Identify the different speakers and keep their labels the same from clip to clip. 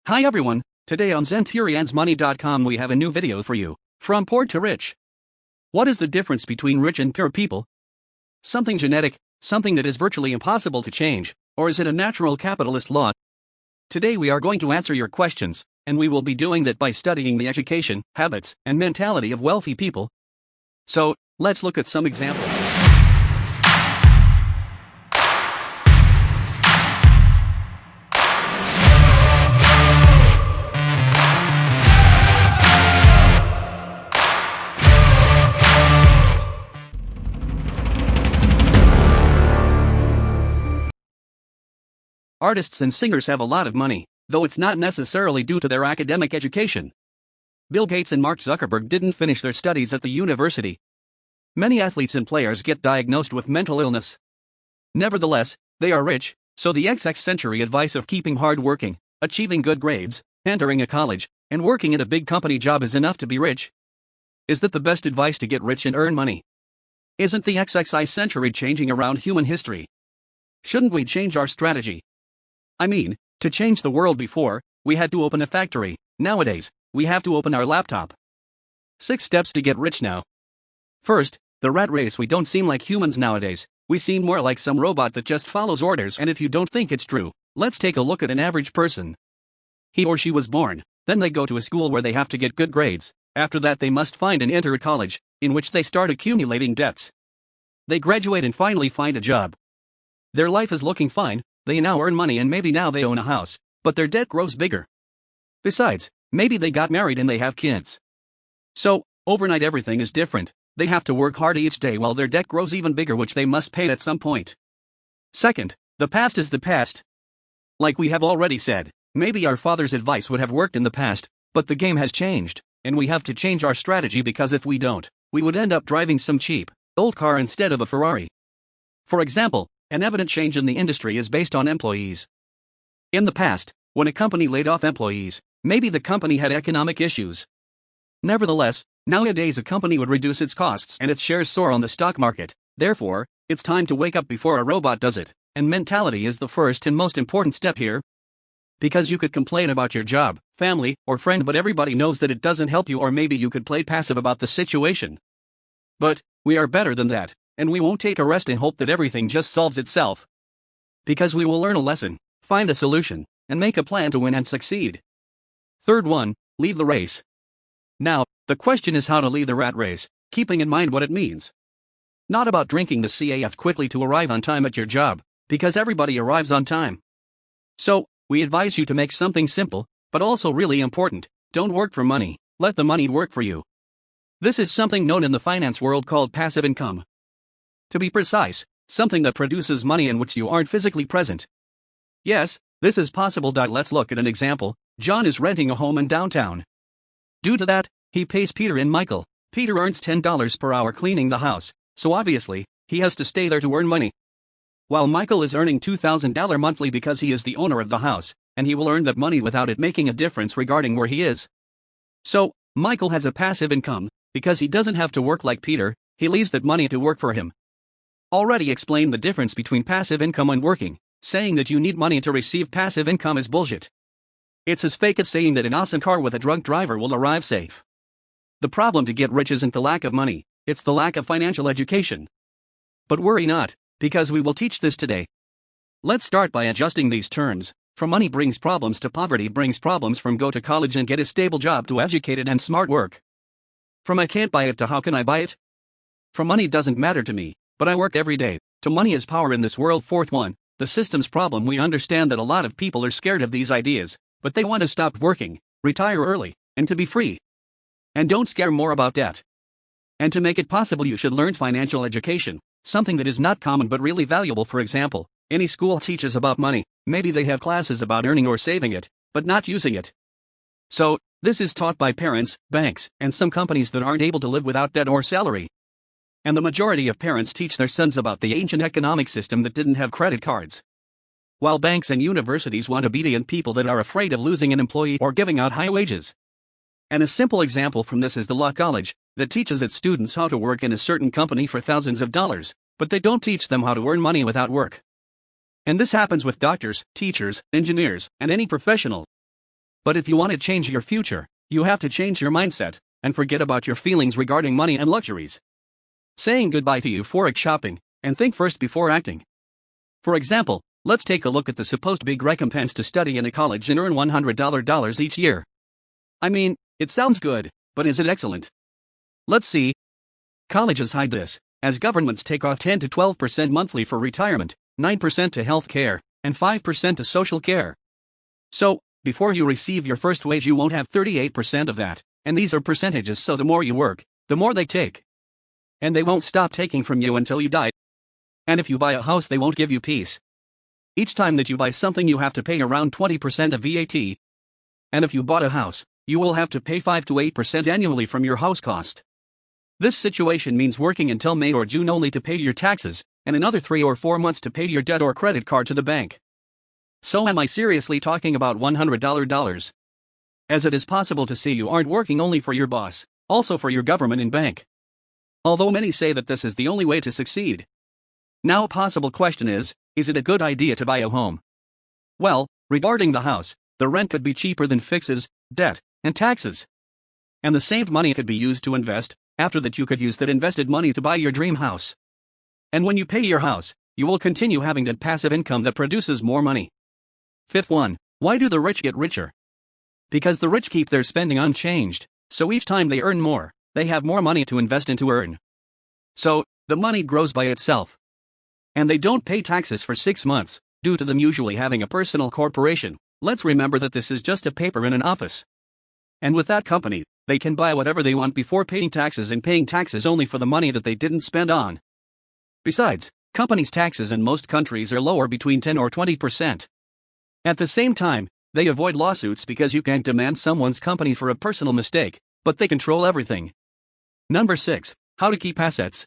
Speaker 1: Hi everyone, today on Centurionsmoney.com we have a new video for you, From Poor to Rich. What is the difference between rich and poor people? Something genetic, something that is virtually impossible to change, or is it a natural capitalist law? Today we are going to answer your questions, and we will be doing that by studying the education, habits, and mentality of wealthy people. So, let's look at some examples. Artists and singers have a lot of money, though it's not necessarily due to their academic education. Bill Gates and Mark Zuckerberg didn't finish their studies at the university. Many athletes and players get diagnosed with mental illness. Nevertheless, they are rich, so the XX century advice of keeping hard working, achieving good grades, entering a college, and working at a big company job is enough to be rich. Is that the best advice to get rich and earn money? Isn't the XXI century changing around human history? Shouldn't we change our strategy? I mean, to change the world before, we had to open a factory. Nowadays, we have to open our laptop. 6 steps to get rich now. First, the rat race. We don't seem like humans nowadays, we seem more like some robot that just follows orders. And if you don't think it's true, let's take a look at an average person. He or she was born, then they go to a school where they have to get good grades. After that they must find and enter a college, in which they start accumulating debts. They graduate and finally find a job. Their life is looking fine. They now earn money and maybe now they own a house, but their debt grows bigger. Besides, maybe they got married and they have kids. So, overnight everything is different. They have to work hard each day while their debt grows even bigger, which they must pay at some point. Second, the past is the past. Like we have already said, maybe our father's advice would have worked in the past, but the game has changed, and we have to change our strategy, because if we don't, we would end up driving some cheap, old car instead of a Ferrari. For example, an evident change in the industry is based on employees. In the past, when a company laid off employees, maybe the company had economic issues. Nevertheless, nowadays a company would reduce its costs and its shares soar on the stock market. Therefore, it's time to wake up before a robot does it, and mentality is the first and most important step here. Because you could complain about your job, family, or friend, but everybody knows that it doesn't help you, or maybe you could play passive about the situation. But we are better than that. And we won't take a rest and hope that everything just solves itself. Because we will learn a lesson, find a solution, and make a plan to win and succeed. Third one, leave the race. Now, the question is how to leave the rat race, keeping in mind what it means. Not about drinking the CAF quickly to arrive on time at your job, because everybody arrives on time. So, we advise you to make something simple, but also really important. Don't work for money, let the money work for you. This is something known in the finance world called passive income. To be precise, something that produces money in which you aren't physically present. Yes, this is possible. Let's look at an example. John is renting a home in downtown. Due to that, he pays Peter and Michael. Peter earns $10 per hour cleaning the house, so obviously, he has to stay there to earn money. While Michael is earning $2,000 monthly because he is the owner of the house, and he will earn that money without it making a difference regarding where he is. So, Michael has a passive income, because he doesn't have to work like Peter, he leaves that money to work for him. Already explained the difference between passive income and working. Saying that you need money to receive passive income is bullshit. It's as fake as saying that an awesome car with a drunk driver will arrive safe. The problem to get rich isn't the lack of money, it's the lack of financial education. But worry not, because we will teach this today. Let's start by adjusting these terms. From money brings problems to poverty brings problems. From go to college and get a stable job to educated and smart work. From I can't buy it to how can I buy it? From money doesn't matter to me, but I work every day, to money is power in this world. Fourth one, the system's problem. We understand that a lot of people are scared of these ideas, but they want to stop working, retire early, and to be free. And don't scare more about debt. And to make it possible you should learn financial education, something that is not common but really valuable. For example, any school teaches about money, maybe they have classes about earning or saving it, but not using it. So, this is taught by parents, banks, and some companies that aren't able to live without debt or salary. And the majority of parents teach their sons about the ancient economic system that didn't have credit cards. While banks and universities want obedient people that are afraid of losing an employee or giving out high wages. And a simple example from this is the law college, that teaches its students how to work in a certain company for thousands of dollars, but they don't teach them how to earn money without work. And this happens with doctors, teachers, engineers, and any professional. But if you want to change your future, you have to change your mindset and forget about your feelings regarding money and luxuries. Saying goodbye to euphoric shopping, and think first before acting. For example, let's take a look at the supposed big recompense to study in a college and earn $100 each year. I mean, it sounds good, but is it excellent? Let's see. Colleges hide this, as governments take off 10 to 12% monthly for retirement, 9% to health care, and 5% to social care. So, before you receive your first wage, you won't have 38% of that, and these are percentages, so the more you work, the more they take. And they won't stop taking from you until you die. And if you buy a house, they won't give you peace. Each time that you buy something, you have to pay around 20% of VAT. And if you bought a house, you will have to pay 5 to 8% annually from your house cost. This situation means working until May or June only to pay your taxes, and another 3 or 4 months to pay your debt or credit card to the bank. So am I seriously talking about $100? As it is possible to see, you aren't working only for your boss, also for your government and bank. Although many say that this is the only way to succeed. Now a possible question is it a good idea to buy a home? Well, regarding the house, the rent could be cheaper than fixes, debt, and taxes. And the saved money could be used to invest. After that, you could use that invested money to buy your dream house. And when you pay your house, you will continue having that passive income that produces more money. Fifth one, why do the rich get richer? Because the rich keep their spending unchanged, so each time they earn more, they have more money to invest and to earn. So, the money grows by itself. And they don't pay taxes for 6 months, due to them usually having a personal corporation. Let's remember that this is just a paper in an office. And with that company, they can buy whatever they want before paying taxes, and paying taxes only for the money that they didn't spend on. Besides, companies' taxes in most countries are lower, between 10 or 20%. At the same time, they avoid lawsuits because you can't demand someone's company for a personal mistake, but they control everything. Number 6. How to keep assets.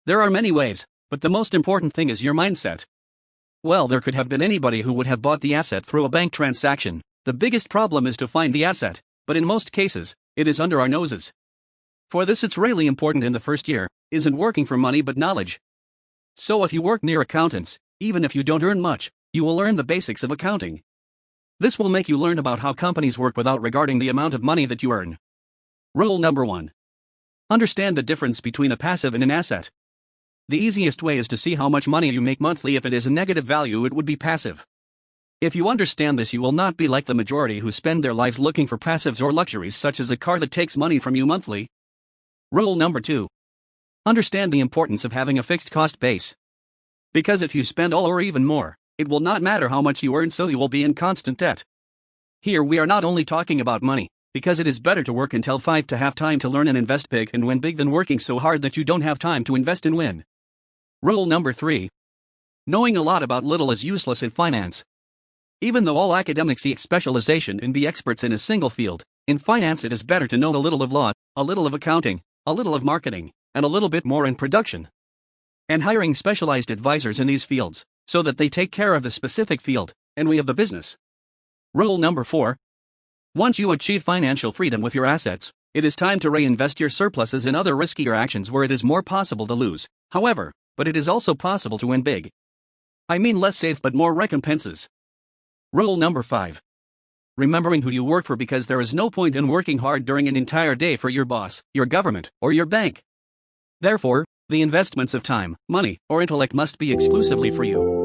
Speaker 1: There are many ways, but the most important thing is your mindset. Well, there could have been anybody who would have bought the asset through a bank transaction. The biggest problem is to find the asset, but in most cases, it is under our noses. For this, it's really important in the first year, isn't working for money but knowledge. So if you work near accountants, even if you don't earn much, you will learn the basics of accounting. This will make you learn about how companies work without regarding the amount of money that you earn. Rule number 1. Understand the difference between a passive and an asset. The easiest way is to see how much money you make monthly. If it is a negative value, it would be passive. If you understand this, you will not be like the majority who spend their lives looking for passives or luxuries such as a car that takes money from you monthly. Rule number 2. Understand the importance of having a fixed cost base. Because if you spend all or even more, it will not matter how much you earn, so you will be in constant debt. Here we are not only talking about money, because it is better to work until 5 to have time to learn and invest big and win big than working so hard that you don't have time to invest and win. Rule number 3. Knowing a lot about little is useless in finance. Even though all academics seek specialization and be experts in a single field, in finance it is better to know a little of law, a little of accounting, a little of marketing, and a little bit more in production. And hiring specialized advisors in these fields, so that they take care of the specific field, and we of the business. Rule number 4. Once you achieve financial freedom with your assets, it is time to reinvest your surpluses in other riskier actions where it is more possible to lose, however, but it is also possible to win big. I mean less safe but more recompenses. Rule number 5. Remembering who you work for, because there is no point in working hard during an entire day for your boss, your government, or your bank. Therefore, the investments of time, money, or intellect must be exclusively for you.